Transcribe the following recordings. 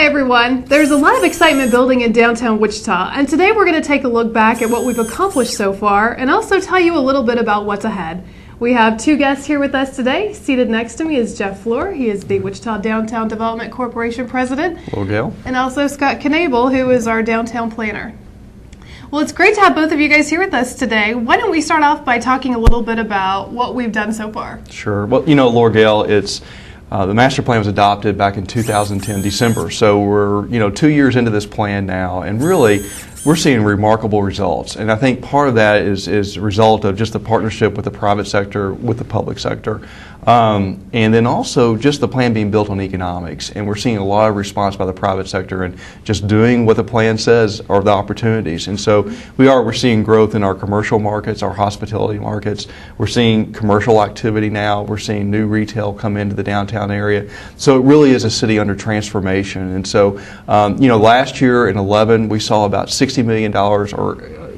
Hi everyone. There's a lot of excitement building in downtown Wichita, and today we're going to take a look back at what we've accomplished so far and also tell you a little bit about what's ahead. We have two guests here with us today. Seated next to me is Jeff Fluhr. He is the Wichita Downtown Development Corporation President. Hello, Gail. And also Scott Knebel, who is our downtown planner. Well, it's great to have both of you guys here with us today. Why don't we start off by talking a little bit about what we've done so far? Sure. Well, you know, Laura Gail, it's the master plan was adopted back in 2010 December, so we're 2 years into this plan now, and really we're seeing remarkable results. And I think part of that is a result of just the partnership with the private sector, with the public sector, and then also just the plan being built on economics. And we're seeing a lot of response by the private sector and just doing what the plan says are the opportunities. And so we're seeing growth in our commercial markets, our hospitality markets. We're seeing commercial activity now. We're seeing new retail come into the downtown area. So it really is a city under transformation. And so, last year in 11, we saw about $60 million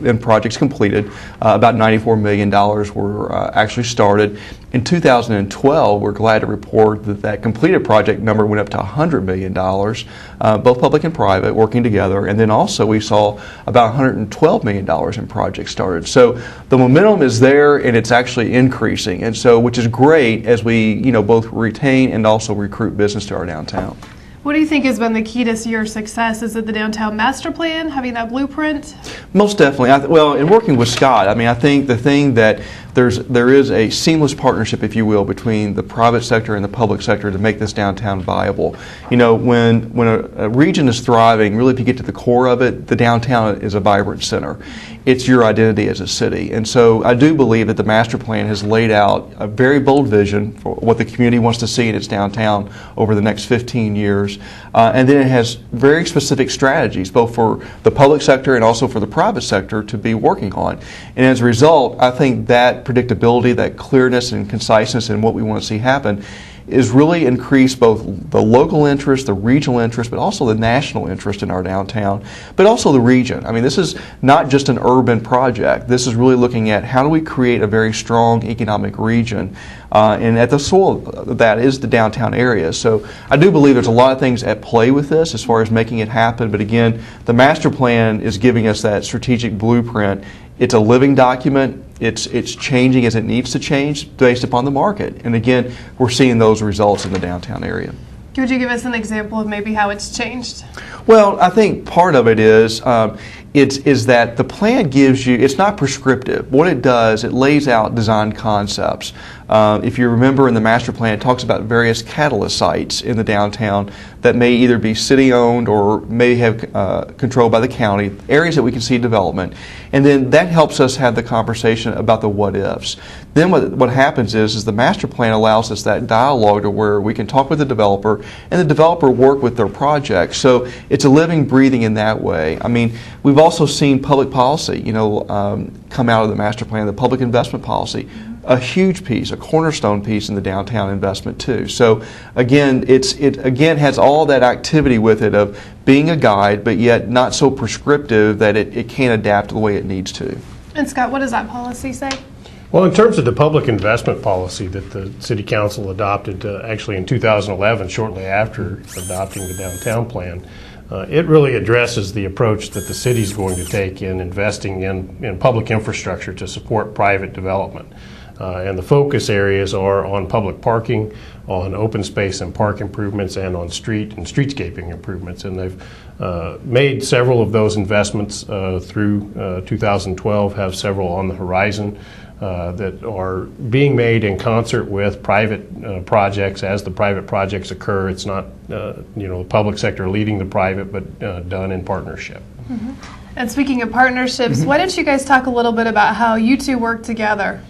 in projects completed. About $94 million were actually started. In 2012, we're glad to report that completed project number went up to $100 million, both public and private working together. And then also we saw about $112 million in projects started. So the momentum is there and it's actually increasing. And so, which is great as we, both retain and also recruit business to our downtown. What do you think has been the key to your success? Is it the downtown master plan, having that blueprint? Most definitely. Well, in working with Scott, I think the thing that there is a seamless partnership, if you will, between the private sector and the public sector to make this downtown viable. When a region is thriving, really if you get to the core of it, the downtown is a vibrant center. It's your identity as a city. And so I do believe that the master plan has laid out a very bold vision for what the community wants to see in its downtown over the next 15 years. And then it has very specific strategies, both for the public sector and also for the private sector to be working on. And as a result, I think that predictability, that clearness and conciseness in what we want to see happen is really increased both the local interest, the regional interest, but also the national interest in our downtown, but also the region. This is not just an urban project. This is really looking at how do we create a very strong economic region, and at the soul of that is the downtown area. So I do believe there's a lot of things at play with this as far as making it happen, but again, the master plan is giving us that strategic blueprint. It's a living document. It's changing as it needs to change based upon the market. And again, we're seeing those results in the downtown area. Could you give us an example of maybe how it's changed? Well, I think part of it is that the plan gives you, it's not prescriptive. What it does, it lays out design concepts. If you remember in the master plan, it talks about various catalyst sites in the downtown that may either be city-owned or may have controlled by the county, areas that we can see development. And then that helps us have the conversation about the what-ifs. Then what happens is the master plan allows us that dialogue to where we can talk with the developer and the developer work with their project. So it's a living, breathing in that way. We've also seen public policy, come out of the master plan, the public investment policy. A huge piece, a cornerstone piece in the downtown investment too. So again, it has all that activity with it of being a guide, but yet not so prescriptive that it can't adapt the way it needs to. And Scott, what does that policy say? Well, in terms of the public investment policy that the City Council adopted actually in 2011, shortly after adopting the downtown plan, it really addresses the approach that the city is going to take in investing in public infrastructure to support private development. And the focus areas are on public parking, on open space and park improvements, and on street and streetscaping improvements. And they've made several of those investments through 2012, have several on the horizon that are being made in concert with private projects. As the private projects occur, it's not the public sector leading the private, but done in partnership. Mm-hmm. And speaking of partnerships, why don't you guys talk a little bit about how you two work together?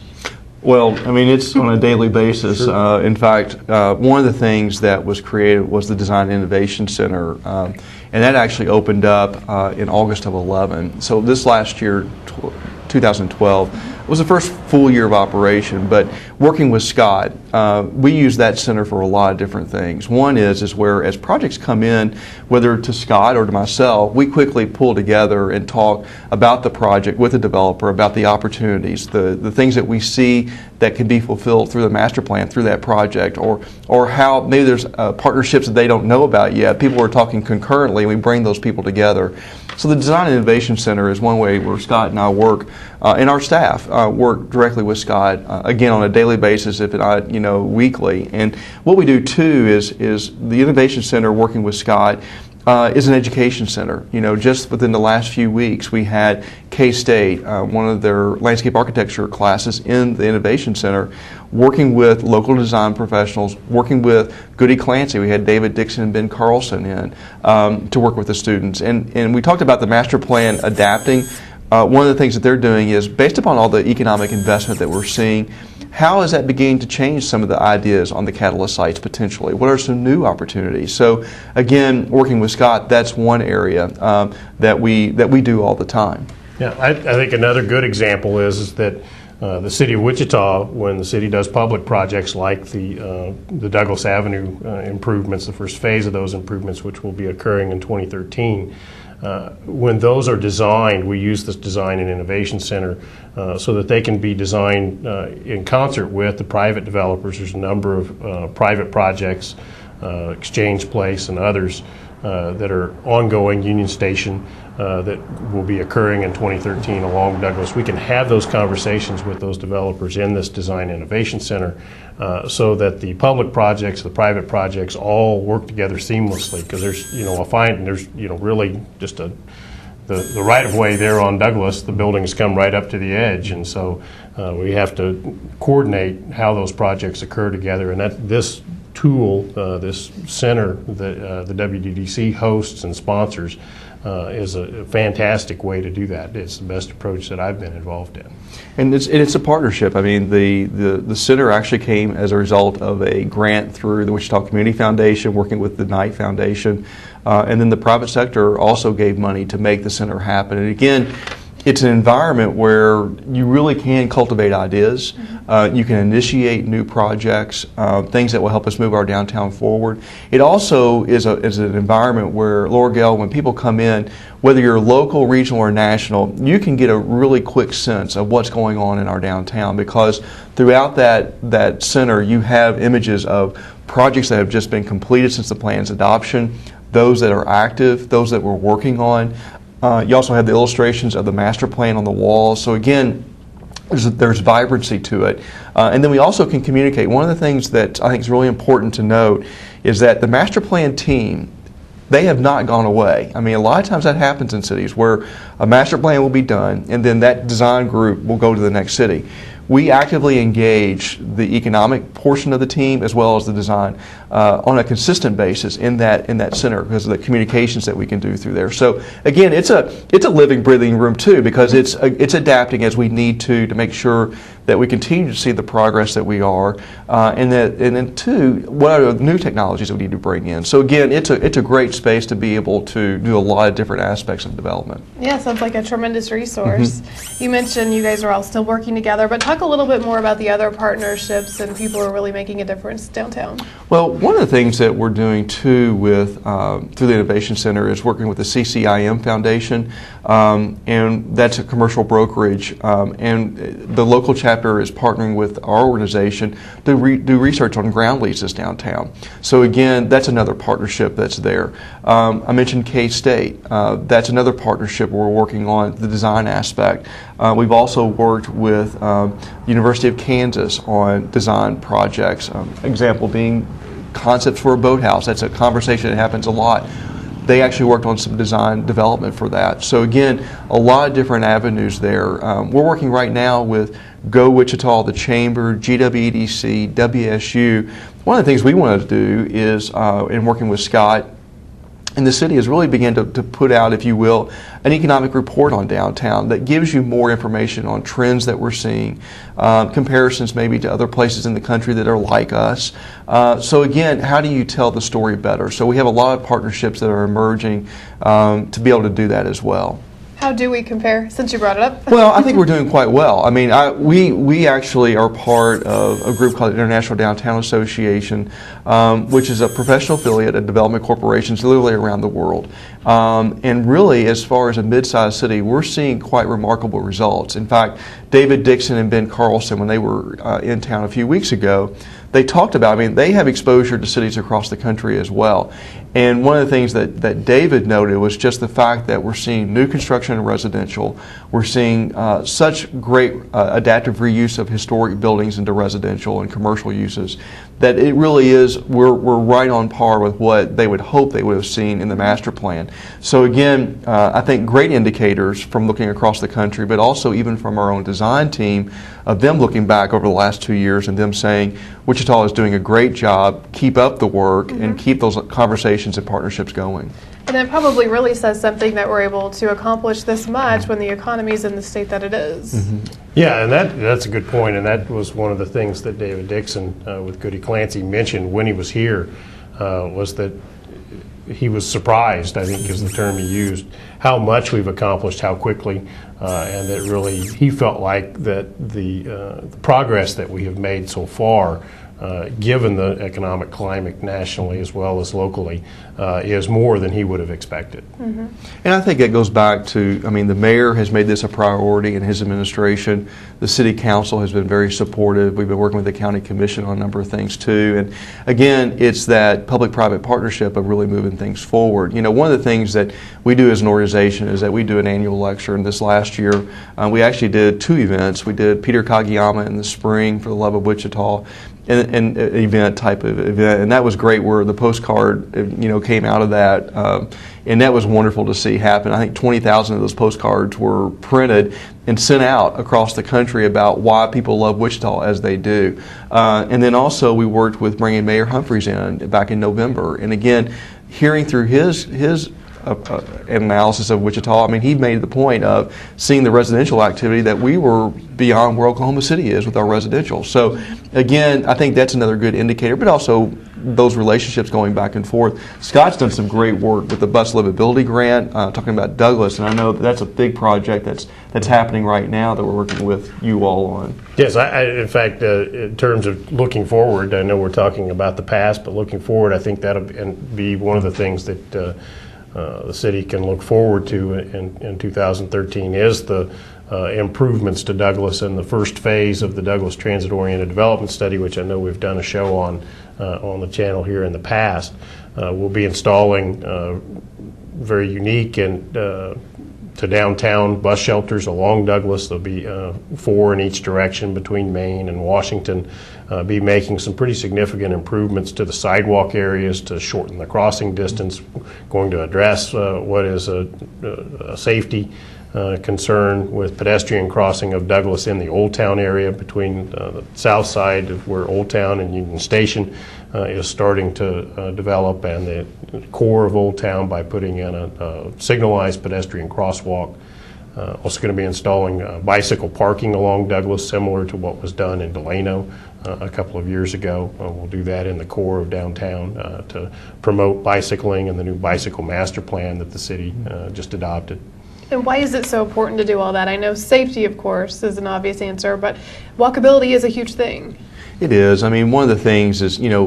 Well, it's on a daily basis. Sure. In fact, one of the things that was created was the Design Innovation Center, and that actually opened up in August of 11. So this last year, 2012, it was the first full year of operation, but working with Scott, we use that center for a lot of different things. One is where as projects come in, whether to Scott or to myself, we quickly pull together and talk about the project with the developer, about the opportunities, the things that we see that can be fulfilled through the master plan, through that project, or how maybe there's partnerships that they don't know about yet. People are talking concurrently, and we bring those people together. So the Design and Innovation Center is one way where Scott and I work, and our staff work directly with Scott, again on a daily basis, if not weekly. And what we do too is the Innovation Center working with Scott is an education center. Just within the last few weeks, we had K-State, one of their landscape architecture classes in the Innovation Center, working with local design professionals, working with Goody Clancy. We had David Dixon and Ben Carlson in to work with the students. And we talked about the master plan adapting. One of the things that they're doing is, based upon all the economic investment that we're seeing, how is that beginning to change some of the ideas on the catalyst sites potentially? What are some new opportunities? So again, working with Scott, that's one area that we do all the time. Yeah, I think another good example is that the city of Wichita, when the city does public projects like the Douglas Avenue improvements, the first phase of those improvements, which will be occurring in 2013, when those are designed, we use this Design and Innovation Center so that they can be designed in concert with the private developers. There's a number of private projects, Exchange Place and others that are ongoing, Union Station, that will be occurring in 2013 along Douglas. We can have those conversations with those developers in this Design Innovation Center so that the public projects, the private projects all work together seamlessly, because there's, I find there's, really just the right of way there on Douglas, the buildings come right up to the edge, and so we have to coordinate how those projects occur together, and that this tool, this center that the WDDC hosts and sponsors, is a fantastic way to do that. It's the best approach that I've been involved in. And it's a partnership. I mean, the center actually came as a result of a grant through the Wichita Community Foundation, working with the Knight Foundation, and then the private sector also gave money to make the center happen. And again, it's an environment where you really can cultivate ideas. You can initiate new projects, things that will help us move our downtown forward. It also is an environment where, Laura Gale, when people come in, whether you're local, regional, or national, you can get a really quick sense of what's going on in our downtown, because throughout that center you have images of projects that have just been completed since the plan's adoption, those that are active, those that we're working on. You also have the illustrations of the master plan on the walls. So again, there's vibrancy to it. And then we also can communicate. One of the things that I think is really important to note is that the master plan team, they have not gone away. I mean, a lot of times that happens in cities where a master plan will be done and then that design group will go to the next city. We actively engage the economic portion of the team as well as the design on a consistent basis in that center, because of the communications that we can do through there. So again, it's a living, breathing room too, because it's adapting as we need to make sure that we continue to see the progress that we are, and then two, what are the new technologies that we need to bring in. So again, it's a great space to be able to do a lot of different aspects of development. Yeah, sounds like a tremendous resource. You mentioned you guys are all still working together, but talk a little bit more about the other partnerships and people who are really making a difference downtown. Well, one of the things that we're doing too with through the Innovation Center is working with the CCIM Foundation, and that's a commercial brokerage, and the local chapter is partnering with our organization to do research on ground leases downtown. So again, that's another partnership that's there. I mentioned K-State. That's another partnership where we're working on the design aspect. We've also worked with University of Kansas on design projects. Example being concepts for a boathouse. That's a conversation that happens a lot. They actually worked on some design development for that. So again, a lot of different avenues there. We're working right now with Go Wichita, the Chamber, GWEDC, WSU. One of the things we want to do is, in working with Scott and the city, is really begin to put out, if you will, an economic report on downtown that gives you more information on trends that we're seeing, comparisons maybe to other places in the country that are like us. So again, how do you tell the story better? So we have a lot of partnerships that are emerging to be able to do that as well. How do we compare, since you brought it up? Well, I think we're doing quite well. I mean, we actually are part of a group called the International Downtown Association, which is a professional affiliate of development corporations literally around the world. And really, as far as a mid-sized city, we're seeing quite remarkable results. In fact, David Dixon and Ben Carlson, when they were in town a few weeks ago, they talked about, I mean, they have exposure to cities across the country as well. And one of the things that David noted was just the fact that we're seeing new construction in residential. We're seeing such great adaptive reuse of historic buildings into residential and commercial uses that it really is, we're right on par with what they would hope they would have seen in the master plan. So again, I think great indicators from looking across the country, but also even from our own design team, of them looking back over the last 2 years and them saying, Wichita is doing a great job, keep up the work, and keep those conversations and partnerships going. And that probably really says something that we're able to accomplish this much when the economy is in the state that it is. Yeah, and that's a good point, and that was one of the things that David Dixon with Goody Clancy mentioned when he was here, was that he was surprised, I think is the term he used, how much we've accomplished, how quickly, and that really he felt like that the progress that we have made so far, given the economic climate nationally as well as locally, is more than he would have expected. And I think that goes back to, I mean, the mayor has made this a priority in his administration. The city council has been very supportive. We've been working with the county commission on a number of things too. And again, it's that public-private partnership of really moving things forward. You know, one of the things that we do as an organization is that we do an annual lecture. And this last year, we actually did 2 events. We did Peter Kageyama in the spring for the Love of Wichita, an event type of event, and that was great where the postcard, you know, came out of that, and that was wonderful to see happen. I think 20,000 of those postcards were printed and sent out across the country about why people love Wichita as they do. And then also we worked with bringing Mayor Humphreys in back in November, and again, hearing through his analysis of Wichita, I mean, he made the point of seeing the residential activity that we were beyond where Oklahoma City is with our residential. So again, I think that's another good indicator, but also those relationships going back and forth. Scott's done some great work with the Bus Livability Grant, talking about Douglas, and I know that's a big project that's happening right now that we're working with you all on. Yes, in fact, in terms of looking forward, I know we're talking about the past, but looking forward, I think that'll be one of the things that the city can look forward to in 2013 is the improvements to Douglas and the first phase of the Douglas Transit-Oriented Development Study, which I know we've done a show on the channel here in the past. We'll be installing very unique and to downtown bus shelters along Douglas. There'll be 4 in each direction between Main and Washington. Be making some pretty significant improvements to the sidewalk areas to shorten the crossing distance, going to address what is a safety concern with pedestrian crossing of Douglas in the Old Town area between the south side of where Old Town and Union Station is starting to develop, and the core of Old Town by putting in a signalized pedestrian crosswalk. Also going to be installing bicycle parking along Douglas, similar to what was done in Delano a couple of years ago. We'll do that in the core of downtown to promote bicycling and the new bicycle master plan that the city just adopted. And why is it so important to do all that? I know safety, of course, is an obvious answer, but walkability is a huge thing. It is. I mean, one of the things is, you know,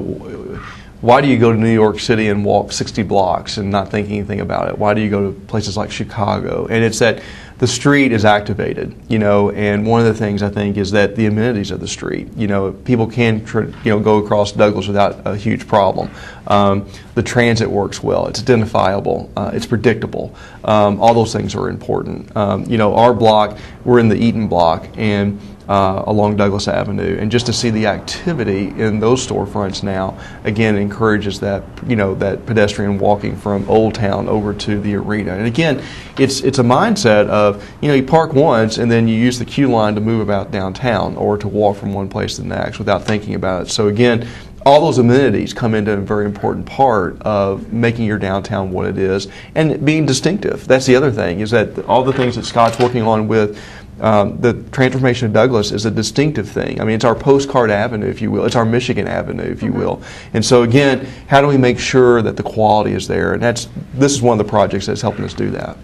why do you go to New York City and walk 60 blocks and not think anything about it? Why do you go to places like Chicago? And it's that the street is activated, you know, and one of the things I think is that the amenities of the street, you know, people can, go across Douglas without a huge problem. The transit works well. It's identifiable. It's predictable. All those things are important. Our block, we're in the Eaton block, and along Douglas Avenue, and just to see the activity in those storefronts now, again, encourages that, that pedestrian walking from Old Town over to the arena. And again, it's a mindset of, you park once and then you use the queue line to move about downtown or to walk from one place to the next without thinking about it. So again, all those amenities come into a very important part of making your downtown what it is and being distinctive. That's the other thing, is that all the things that Scott's working on with the transformation of Douglas is a distinctive thing. I mean, it's our postcard avenue, if you will. It's our Michigan Avenue, if you will. And so again, how do we make sure that the quality is there? And this is one of the projects that's helping us do that.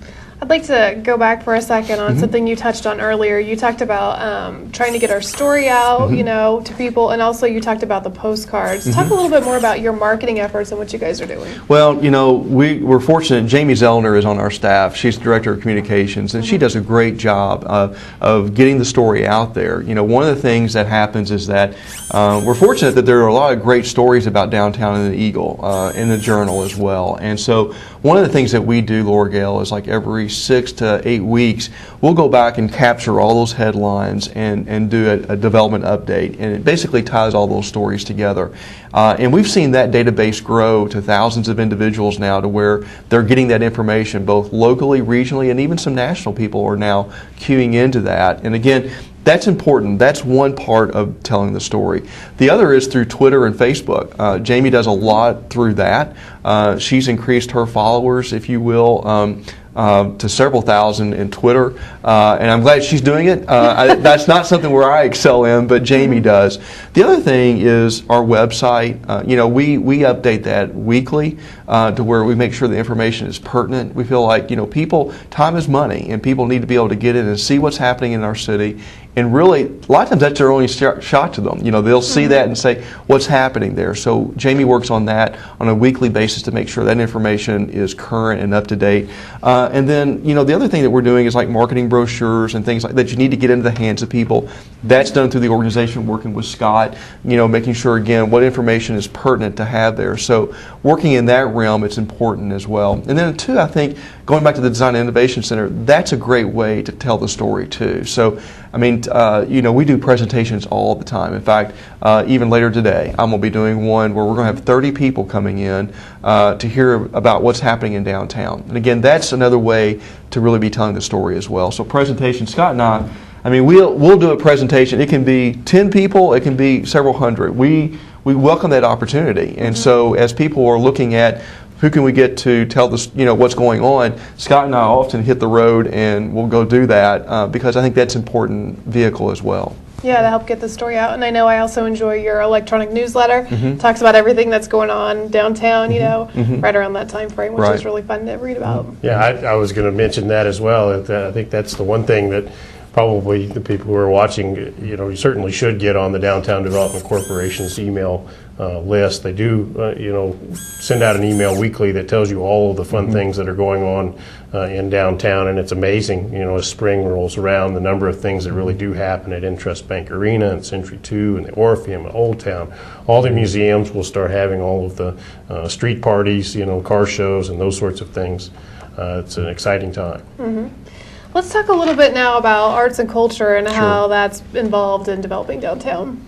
I'd like to go back for a second on something you touched on earlier. You talked about trying to get our story out, you know, to people, and also you talked about the postcards. Talk a little bit more about your marketing efforts and what you guys are doing. Well, you know, we're fortunate. Jamie Zellner is on our staff. She's the Director of Communications, and she does a great job of getting the story out there. You know, one of the things that happens is that we're fortunate that there are a lot of great stories about downtown in the Eagle, in the Journal as well. And so one of the things that we do, Laura Gale, is like every 6 to 8 weeks, we'll go back and capture all those headlines and do a development update. And it basically ties all those stories together. And we've seen that database grow to thousands of individuals now to where they're getting that information both locally, regionally, and even some national people are now queuing into that. And again, that's important. That's one part of telling the story. The other is through Twitter and Facebook. Jamie does a lot through that. She's increased her followers, if you will, to several thousand in Twitter, and I'm glad she's doing it. That's not something where I excel in, but Jamie does. The other thing is our website. You know, we update that weekly to where we make sure the information is pertinent. We feel like, you know, time is money, and people need to be able to get in and see what's happening in our city. And really, a lot of times that's their only shot to them. You know, they'll see that and say, what's happening there? So Jamie works on that on a weekly basis to make sure that information is current and up to date. And then, you know, the other thing that we're doing is like marketing brochures and things like that you need to get into the hands of people. That's done through the organization working with Scott, you know, making sure, again, what information is pertinent to have there. So working in that realm, it's important as well. And then, too, I think, going back to the Design and Innovation Center, that's a great way to tell the story, too. So, I mean, you know, we do presentations all the time. In fact, even later today, I'm going to be doing one where we're going to have 30 people coming in to hear about what's happening in downtown. And again, that's another way to really be telling the story as well. So presentation, Scott and I mean, we'll do a presentation. It can be 10 people. It can be several hundred. We welcome that opportunity. And so as people are looking at who can we get to tell this, you know, what's going on, Scott and I often hit the road and we'll go do that because I think that's an important vehicle as well. Yeah, to help get the story out. And I know I also enjoy your electronic newsletter. Talks about everything that's going on downtown, you know, right around that time frame, which is really fun to read about. Yeah, I was going to mention that as well. I think that's the one thing that probably the people who are watching, you know, you certainly should get on the Downtown Development Corporation's email list. They do, you know, send out an email weekly that tells you all of the fun things that are going on in downtown, and it's amazing, you know, as spring rolls around, the number of things that really do happen at Intrust Bank Arena and Century 2 and the Orpheum and Old Town. All the museums will start having all of the street parties, you know, car shows and those sorts of things. It's an exciting time. Let's talk a little bit now about arts and culture and how that's involved in developing downtown.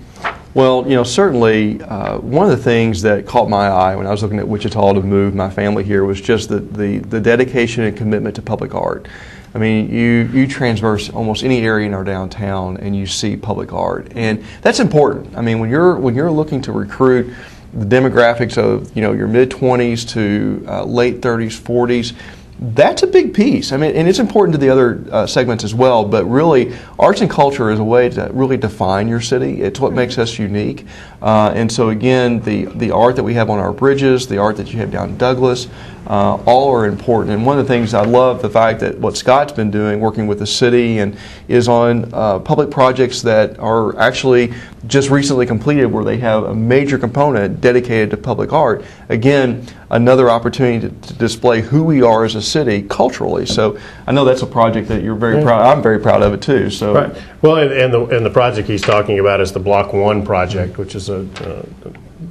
Well, you know, certainly one of the things that caught my eye when I was looking at Wichita to move my family here was just the dedication and commitment to public art. I mean, you transverse almost any area in our downtown and you see public art, and that's important. I mean, when you're looking to recruit the demographics of, you know, your mid-20s to late 30s, 40s, that's a big piece. I mean, and it's important to the other segments as well, but really, arts and culture is a way to really define your city. It's what makes us unique. And so again, the art that we have on our bridges, the art that you have down in Douglas, all are important. And one of the things I love, the fact that what Scott's been doing, working with the city, and is on public projects that are actually just recently completed where they have a major component dedicated to public art. Again, another opportunity to display who we are as a city culturally. So I know that's a project that you're very proud. I'm very proud of it too. So right. Well, and the project he's talking about is the Block 1 project, which is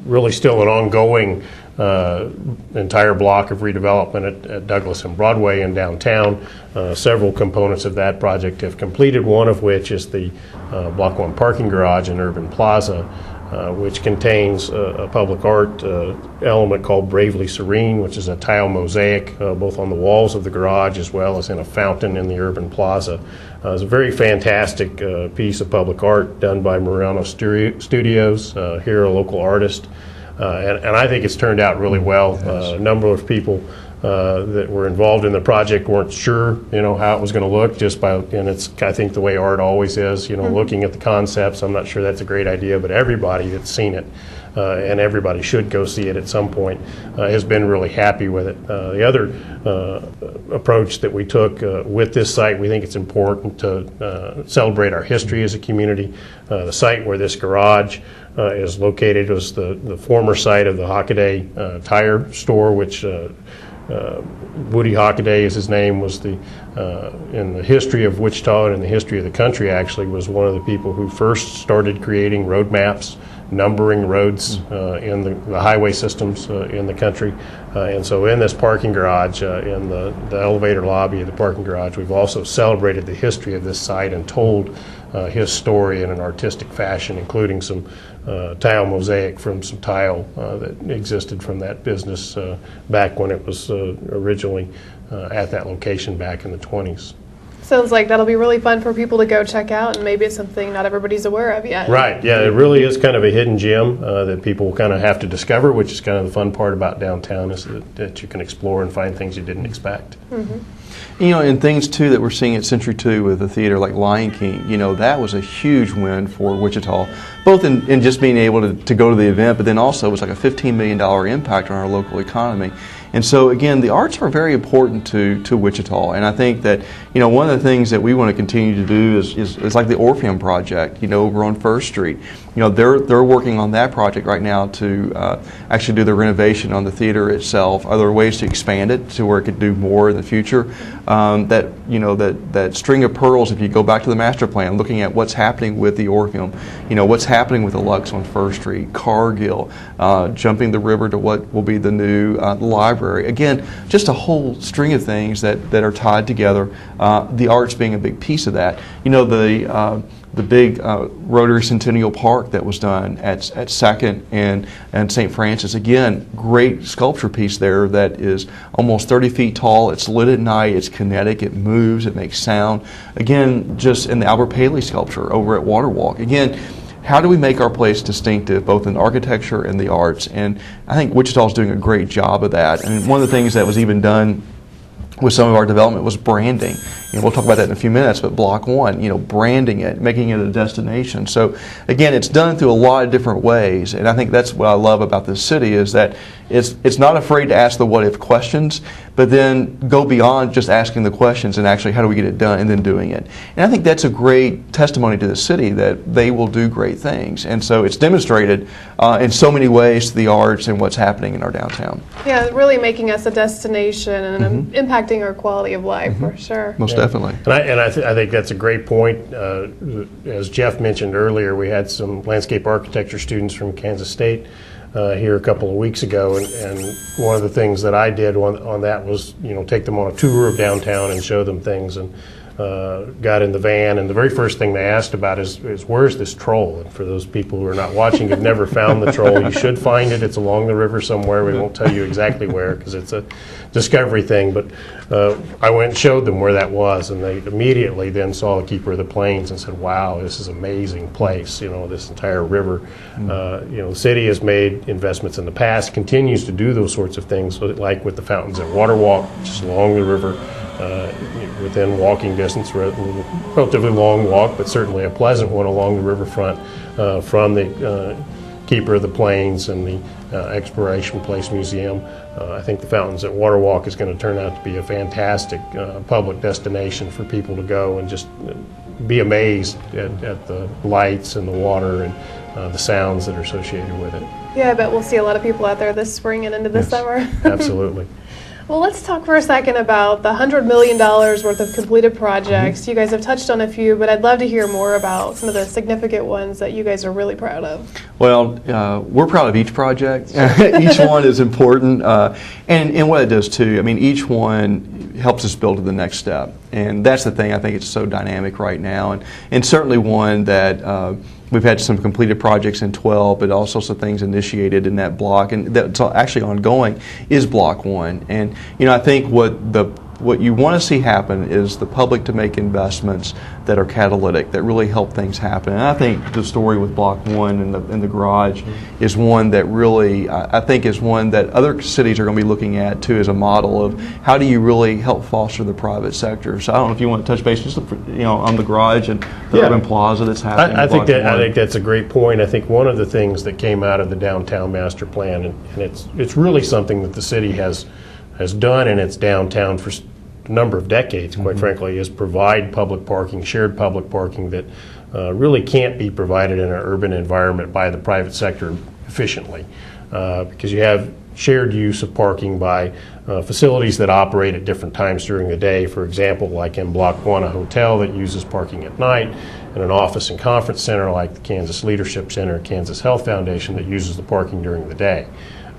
really still an ongoing entire block of redevelopment at Douglas and Broadway in downtown. Several components of that project have completed, one of which is the Block 1 parking garage in Urban Plaza, which contains a public art element called Bravely Serene, which is a tile mosaic both on the walls of the garage as well as in a fountain in the Urban Plaza. It's a very fantastic piece of public art done by Murano Studios, here a local artist. And I think it's turned out really well. A number of people that were involved in the project weren't sure, how it was going to look just by, and it's, I think, the way art always is, looking at the concepts. I'm not sure that's a great idea, but everybody that's seen it, and everybody should go see it at some point, has been really happy with it. The other approach that we took with this site, we think it's important to celebrate our history as a community. The site where this garage is located was the former site of the Hockaday tire store, which Woody Hockaday is his name, was in the history of Wichita and in the history of the country, actually, was one of the people who first started creating road maps, numbering roads in the highway systems in the country. And so in this parking garage, in the elevator lobby of the parking garage, we've also celebrated the history of this site and told his story in an artistic fashion, including some tile mosaic from some tile that existed from that business back when it was originally at that location back in the 20s. Sounds like that'll be really fun for people to go check out, and maybe it's something not everybody's aware of yet. Right, yeah, it really is kind of a hidden gem that people kind of have to discover, which is kind of the fun part about downtown, is that you can explore and find things you didn't expect. Mm-hmm. And things too that we're seeing at Century 2 with the theater like Lion King, that was a huge win for Wichita, both in just being able to go to the event, but then also it was like a $15 million impact on our local economy. And so again, the arts are very important to Wichita, and I think that one of the things that we want to continue to do is like the Orpheum project, over on First Street. They're working on that project right now to actually do the renovation on the theater itself. Are there ways to expand it to where it could do more in the future? That string of pearls, if you go back to the master plan, looking at what's happening with the Orpheum, what's happening with the Lux on First Street, Cargill, jumping the river to what will be the new library. Again, just a whole string of things that are tied together. The arts being a big piece of that. The big Rotary Centennial Park that was done at 2nd and St. Francis. Again, great sculpture piece there that is almost 30 feet tall. It's lit at night. It's kinetic. It moves. It makes sound. Again, just in the Albert Paley sculpture over at Waterwalk. Again, how do we make our place distinctive, both in architecture and the arts? And I think Wichita is doing a great job of that. And one of the things that was even done with some of our development was branding. We'll talk about that in a few minutes, but Block 1, branding it, making it a destination. So again, it's done through a lot of different ways, and I think that's what I love about this city, is that it's not afraid to ask the what if questions, but then go beyond just asking the questions and actually how do we get it done and then doing it. And I think that's a great testimony to the city that they will do great things. And so it's demonstrated in so many ways to the arts and what's happening in our downtown. Yeah, really making us a destination and impacting our quality of life for sure. Most definitely. And I think that's a great point. As Jeff mentioned earlier, we had some landscape architecture students from Kansas State here a couple of weeks ago, and one of the things that I did on that was take them on a tour of downtown and show them things, and got in the van, and the very first thing they asked about is where's this troll? And for those people who are not watching, have never found the troll, you should find it. It's along the river somewhere. We won't tell you exactly where because it's a discovery thing, but I went and showed them where that was, and they immediately then saw the Keeper of the Plains and said, wow, this is an amazing place, this entire river. The city has made investments in the past, continues to do those sorts of things, like with the fountains at Waterwalk, just along the river, within walking distance, relatively long walk, but certainly a pleasant one along the riverfront from the Keeper of the Plains and the Exploration Place Museum. I think the fountains at Waterwalk is going to turn out to be a fantastic public destination for people to go and just be amazed at the lights and the water and the sounds that are associated with it. Yeah, I bet we'll see a lot of people out there this spring and into the summer. Absolutely. Well, let's talk for a second about the $100 million worth of completed projects. You guys have touched on a few, but I'd love to hear more about some of the significant ones that you guys are really proud of. Well, we're proud of each project. Each one is important, and what it does too. I mean, each one helps us build to the next step, and that's the thing. I think it's so dynamic right now, and certainly one that we've had some completed projects in 12, but also some things initiated in that block, and that's actually ongoing is Block 1. And I think what the what you want to see happen is the public to make investments that are catalytic, that really help things happen. And I think the story with Block 1 and the garage is one that really, I think is one that other cities are going to be looking at too as a model of how do you really help foster the private sector. So I don't know if you want to touch base just on the garage and the urban plaza that's happening. I think that's a great point. I think one of the things that came out of the downtown master plan, and it's really something that the city has done in its downtown for a number of decades, quite frankly, is provide public parking, shared public parking that really can't be provided in an urban environment by the private sector efficiently, because you have shared use of parking by facilities that operate at different times during the day. For example, like in Block 1, a hotel that uses parking at night, and an office and conference center like the Kansas Leadership Center, Kansas Health Foundation that uses the parking during the day.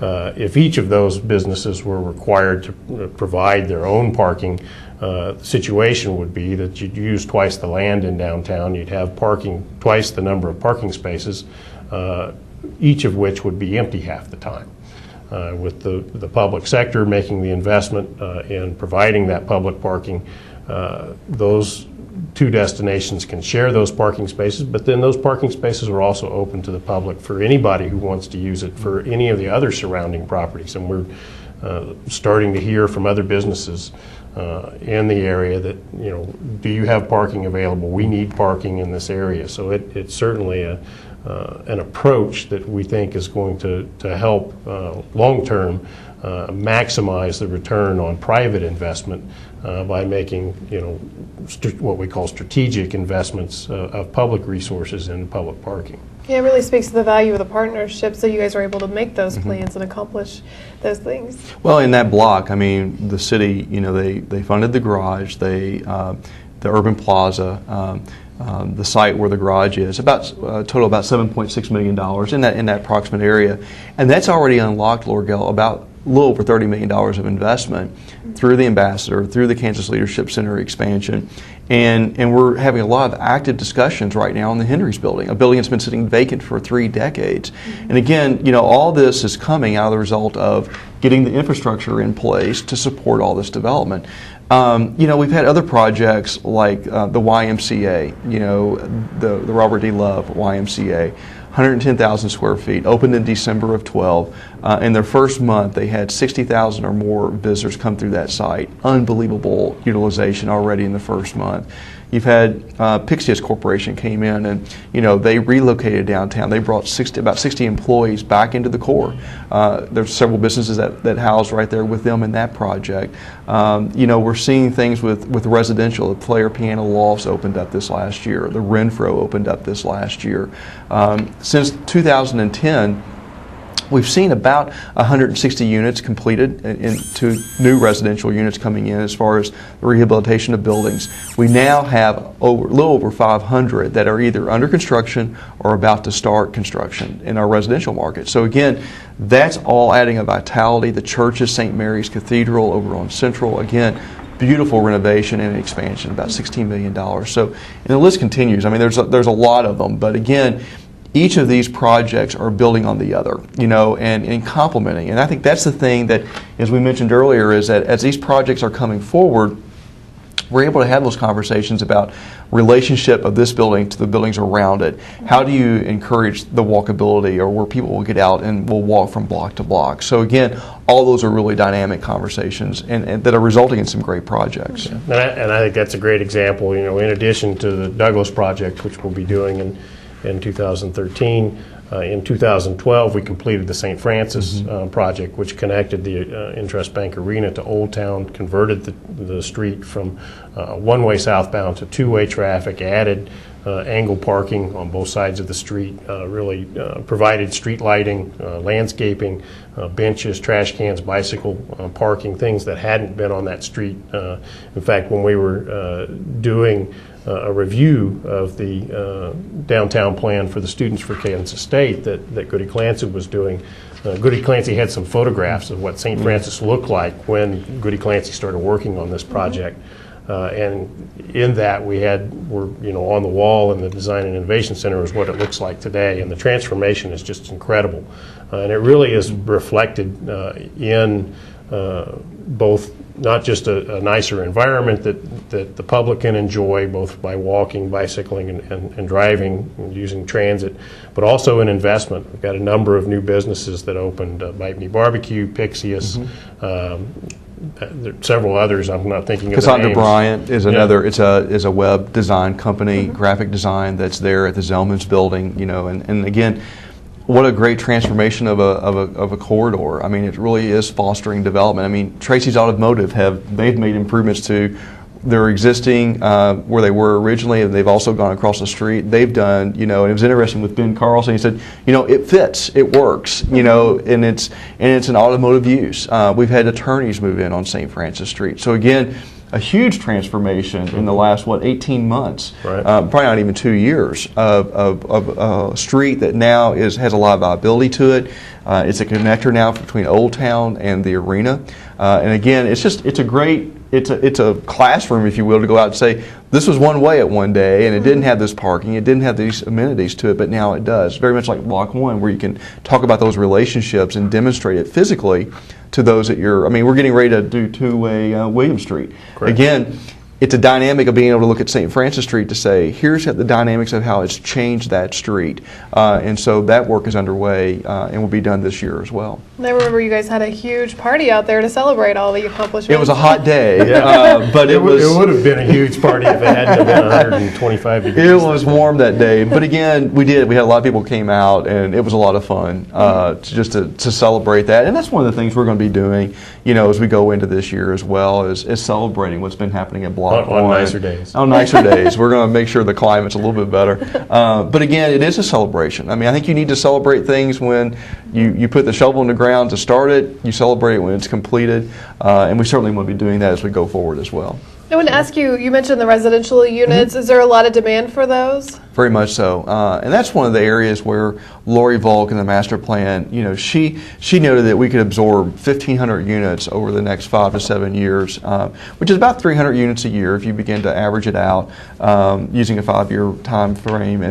If each of those businesses were required to provide their own parking, the situation would be that you'd use twice the land in downtown, you'd have parking, twice the number of parking spaces, each of which would be empty half the time. With the public sector making the investment in providing that public parking, those two destinations can share those parking spaces, but then those parking spaces are also open to the public for anybody who wants to use it for any of the other surrounding properties. And we're starting to hear from other businesses in the area that, do you have parking available? We need parking in this area. So it's certainly an approach that we think is going to help long-term maximize the return on private investment by making what we call strategic investments of public resources in public parking. Yeah, it really speaks to the value of the partnership, so you guys are able to make those plans and accomplish those things. Well, in that block, I mean, the city, they funded the garage, the urban plaza, the site where the garage is, about total about $7.6 million in that approximate area, and that's already unlocked, Lorgel, about a little over $30 million of investment through the ambassador, through the Kansas Leadership Center expansion, and we're having a lot of active discussions right now on the Henry's building, a building that's been sitting vacant for 3 decades. And again, all this is coming out of the result of getting the infrastructure in place to support all this development. We've had other projects like the YMCA, the Robert D. Love YMCA, 110,000 square feet, opened in December of 12. In their first month, they had 60,000 or more visitors come through that site. Unbelievable utilization already in the first month. You've had Pixius Corporation came in and they relocated downtown. They brought about 60 employees back into the core. There's several businesses that house right there with them in that project. We're seeing things with residential. The Player Piano Lofts opened up this last year. The Renfro opened up this last year. Since 2010, we've seen about 160 units completed into new residential units coming in as far as the rehabilitation of buildings. We now have a little over 500 that are either under construction or about to start construction in our residential market. So again, that's all adding a vitality. The churches, St. Mary's Cathedral over on Central, again, beautiful renovation and expansion, about $16 million. So, and the list continues. I mean, there's a lot of them, but again, each of these projects are building on the other, and complementing. And I think that's the thing that, as we mentioned earlier, is that as these projects are coming forward, we're able to have those conversations about relationship of this building to the buildings around it. How do you encourage the walkability, or where people will get out and will walk from block to block? So again, all those are really dynamic conversations and that are resulting in some great projects. Yeah. And I think that's a great example. In addition to the Douglas project, which we'll be doing in 2013. In 2012, we completed the St. Francis project, which connected the Interest Bank Arena to Old Town, converted the street from one-way southbound to two-way traffic, added angle parking on both sides of the street, really provided street lighting, landscaping, benches, trash cans, bicycle parking, things that hadn't been on that street. In fact, when we were doing a review of the downtown plan for the students for Kansas State that Goody Clancy was doing. Goody Clancy had some photographs of what St. Francis looked like when Goody Clancy started working on this project. And in that we're on the wall in the Design and Innovation Center is what it looks like today, and the transformation is just incredible. And it really is reflected in both not just a nicer environment that the public can enjoy both by walking, bicycling, and driving and using transit, but also an investment. We've got a number of new businesses that opened, Bite Me Barbecue, Pixius, there are several others I'm not thinking of the Cassandra names. Bryant is another. Is a web design company, graphic design that's there at the Zellman's building. And again, what a great transformation of a corridor. I mean, it really is fostering development. I mean, Tracy's Automotive they've made improvements to their existing where they were originally, and they've also gone across the street. They've done, and it was interesting with Ben Carlson. He said, it fits, it works, and it's an automotive use. We've had attorneys move in on St. Francis Street. So again, a huge transformation in the last 18 months, right. Probably not even 2 years of a street that now has a lot of viability to it. It's a connector now between Old Town and the arena, and again, it's a classroom, if you will, to go out and say, this was one way at one day, and it didn't have this parking, it didn't have these amenities to it, but now it does. Very much like Block 1, where you can talk about those relationships and demonstrate it physically to those that we're getting ready to do two-way William Street. Correct. Again, it's a dynamic of being able to look at St. Francis Street to say, here's the dynamics of how it's changed that street. And so that work is underway and will be done this year as well. And I remember you guys had a huge party out there to celebrate all the accomplishments. It was a hot day, but it would have been a huge party if it hadn't been 125 degrees. It was warm that day, but again, we had a lot of people came out, and it was a lot of fun to celebrate that. And that's one of the things we're going to be doing, as we go into this year as well, is celebrating what's been happening at Block on nicer days. On nicer days. We're going to make sure the climate's a little bit better. But again, it is a celebration. I think you need to celebrate things when you put the shovel in the ground to start it. You celebrate it when it's completed. And we certainly want to be doing that as we go forward as well. I want to ask you mentioned the residential units. Is there a lot of demand for those? Very much so. And that's one of the areas where Lori Volk in the master plan, she noted that we could absorb 1,500 units over the next 5 to 7 years, which is about 300 units a year if you begin to average it out using a 5-year time frame.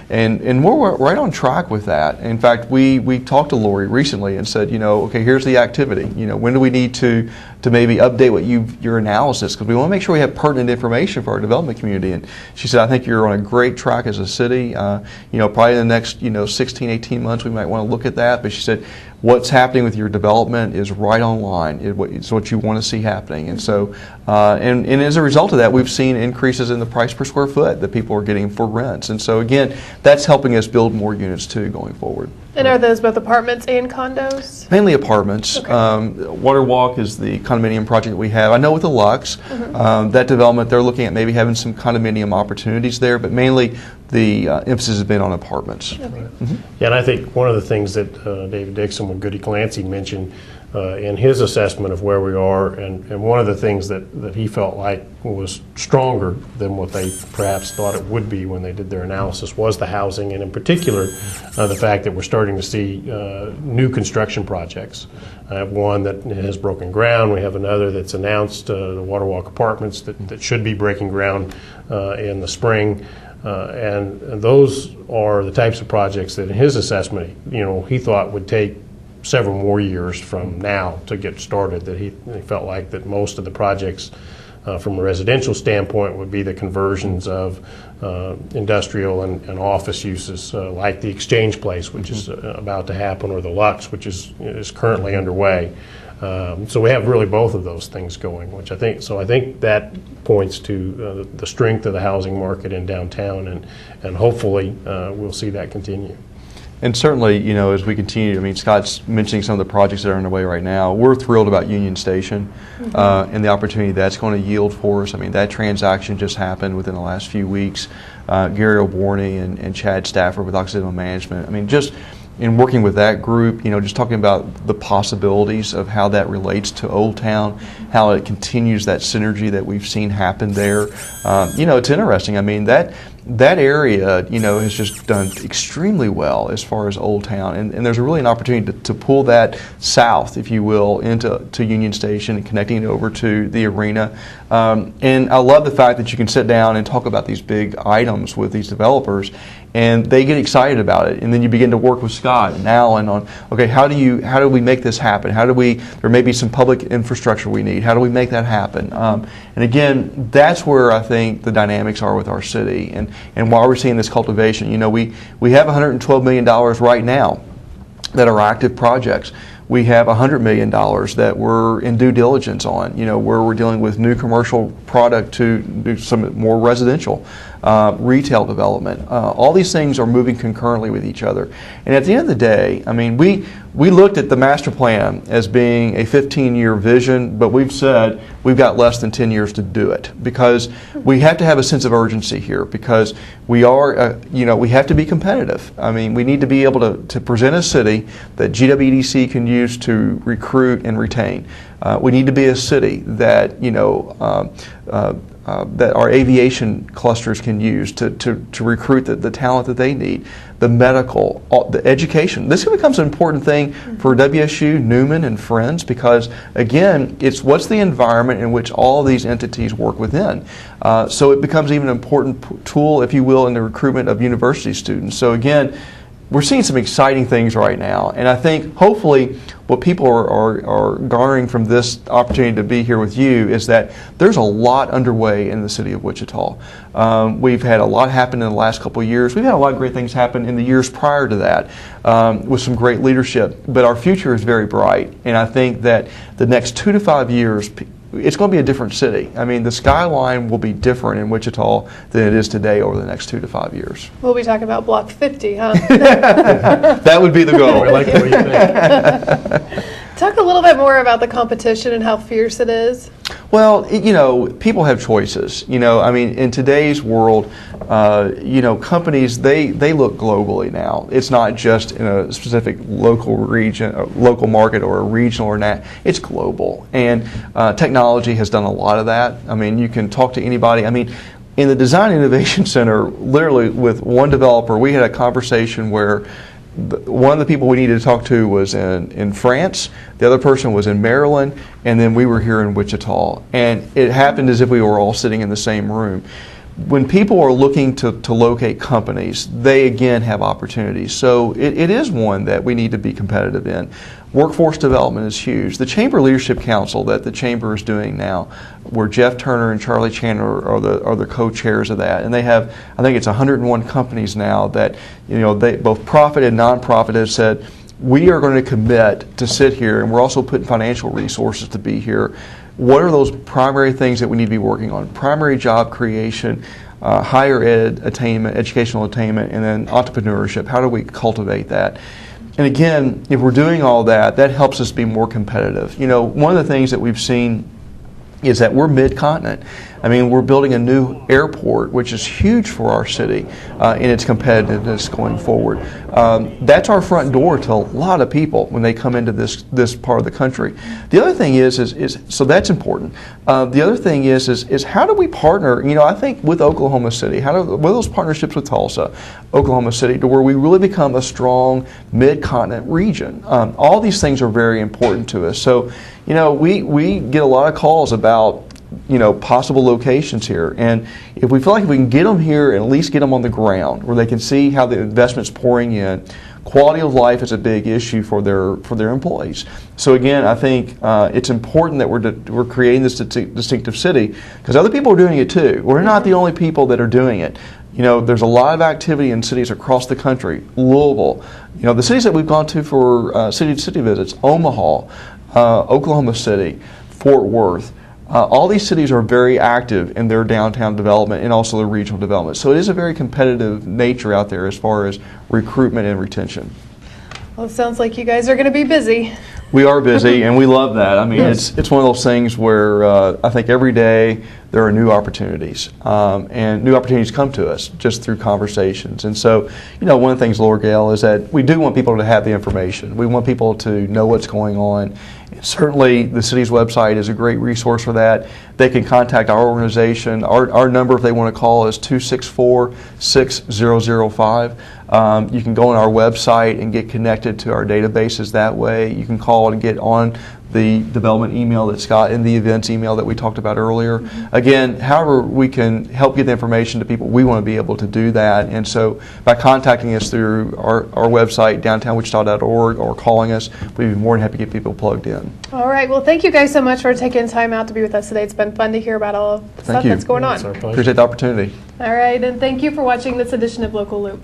And we're right on track with that. In fact, we talked to Lori recently and said, okay, here's the activity. When do we need to maybe update your analysis, because we want to make sure we have pertinent information for our development community. And she said, I think you're on a great track as a city. Probably in the next 16, 18 months we might want to look at that. But she said, what's happening with your development is right on line. It's what you want to see happening. And so, and as a result of that, we've seen increases in the price per square foot that people are getting for rents. And so again, that's helping us build more units too going forward. And are those both apartments and condos? Mainly apartments. Okay. Water Walk is the condominium project that we have. I know with the Lux, that development, they're looking at maybe having some condominium opportunities there, but mainly the emphasis has been on apartments. Okay. Yeah, and I think one of the things that David Dixon with Goody Clancy mentioned in his assessment of where we are, and one of the things that he felt like was stronger than what they perhaps thought it would be when they did their analysis was the housing, and in particular the fact that we're starting to see new construction projects. I have one that has broken ground. We have another that's announced, the Water Walk Apartments, that should be breaking ground in the spring. And those are the types of projects that in his assessment, he thought would take several more years from now to get started, that he felt like that most of the projects from a residential standpoint would be the conversions of industrial and office uses like the Exchange Place, which is about to happen, or the Lux, which is currently underway. So we have really both of those things going, which I think that points to the strength of the housing market in downtown, and hopefully we'll see that continue. And certainly, as we continue, Scott's mentioning some of the projects that are underway right now. We're thrilled about Union Station and the opportunity that's going to yield for us. That transaction just happened within the last few weeks. Gary O'Borney and Chad Stafford with Occidental Management. Just in working with that group, just talking about the possibilities of how that relates to Old Town, how it continues that synergy that we've seen happen there. It's interesting. that area, has just done extremely well as far as Old Town, and there's really an opportunity to pull that south, if you will, into Union Station and connecting it over to the arena. And I love the fact that you can sit down and talk about these big items with these developers, and they get excited about it. And then you begin to work with Scott and Alan on, okay, how do we make this happen? There may be some public infrastructure we need. How do we make that happen? And again, that's where I think the dynamics are with our city. And while we're seeing this cultivation, we have $112 million right now that are active projects. We have $100 million that we're in due diligence on, where we're dealing with new commercial product to do some more residential, retail development. All these things are moving concurrently with each other. And at the end of the day, we looked at the master plan as being a 15-year vision, but we've said we've got less than 10 years to do it, because we have to have a sense of urgency here, because we are, we have to be competitive. We need to be able to present a city that GWDC can use to recruit and retain. We need to be a city that, that our aviation clusters can use to recruit the talent that they need, the medical, the education. This becomes an important thing for WSU, Newman, and Friends, because, again, it's what's the environment in which all these entities work within. So it becomes even an important tool, if you will, in the recruitment of university students. So, again, we're seeing some exciting things right now, and I think hopefully what people are garnering from this opportunity to be here with you is that there's a lot underway in the city of Wichita. We've had a lot happen in the last couple of years. We've had a lot of great things happen in the years prior to that with some great leadership, but our future is very bright, and I think that the next 2 to 5 years, it's going to be a different city. The skyline will be different in Wichita than it is today over the next 2 to 5 years. We'll be talking about Block 50, huh? That would be the goal. I like the way you think. Talk a little bit more about the competition and how fierce it is. Well, people have choices. In today's world, companies, they look globally now. It's not just in a specific local region, local market, or a regional or not. It's global. And technology has done a lot of that. You can talk to anybody. In the Design Innovation Center, literally with one developer, we had a conversation where one of the people we needed to talk to was in France, the other person was in Maryland, and then we were here in Wichita. And it happened as if we were all sitting in the same room. When people are looking to locate companies, they again have opportunities. So it is one that we need to be competitive in. Workforce development is huge. The Chamber Leadership Council that the Chamber is doing now, where Jeff Turner and Charlie Chandler are the co-chairs of that, and they have, I think it's 101 companies now that, they both profit and nonprofit have said, we are going to commit to sit here, and we're also putting financial resources to be here. What are those primary things that we need to be working on? Primary job creation, higher ed attainment, educational attainment, and then entrepreneurship. How do we cultivate that? And again, if we're doing all that, that helps us be more competitive. One of the things that we've seen is that we're mid-continent. We're building a new airport, which is huge for our city in its competitiveness going forward. That's our front door to a lot of people when they come into this part of the country. The other thing is so that's important. The other thing is how do we partner? I think with Oklahoma City, what are those partnerships with Tulsa, Oklahoma City, to where we really become a strong mid-continent region. All these things are very important to us. So, we get a lot of calls about possible locations here, and if we feel like we can get them here and at least get them on the ground where they can see how the investment's pouring in, quality of life is a big issue for their employees. So again, I think it's important that we're creating this distinctive city, because other people are doing it too. We're not the only people that are doing it. There's a lot of activity in cities across the country. Louisville, the cities that we've gone to for city-to-city visits, Omaha, Oklahoma City, Fort Worth. All these cities are very active in their downtown development and also their regional development. So it is a very competitive nature out there as far as recruitment and retention. Well, it sounds like you guys are going to be busy. We are busy, and we love that. Yes. It's one of those things where I think every day there are new opportunities, and new opportunities come to us just through conversations. And so, one of the things, Laura Gale, is that we do want people to have the information. We want people to know what's going on, Certainly, the city's website is a great resource for that. They can contact our organization. Our number, if they want to call, is 264-6005. You can go on our website and get connected to our databases that way. You can call and get on the development email that's got in the events email that we talked about earlier. Mm-hmm. Again, however we can help get the information to people, we want to be able to do that. And so by contacting us through our website, downtownwichita.org, or calling us, we'd be more than happy to get people plugged in. All right. Well, thank you guys so much for taking time out to be with us today. It's been fun to hear about all of the stuff that's going on. It's our pleasure. Appreciate the opportunity. All right. And thank you for watching this edition of Local Loop.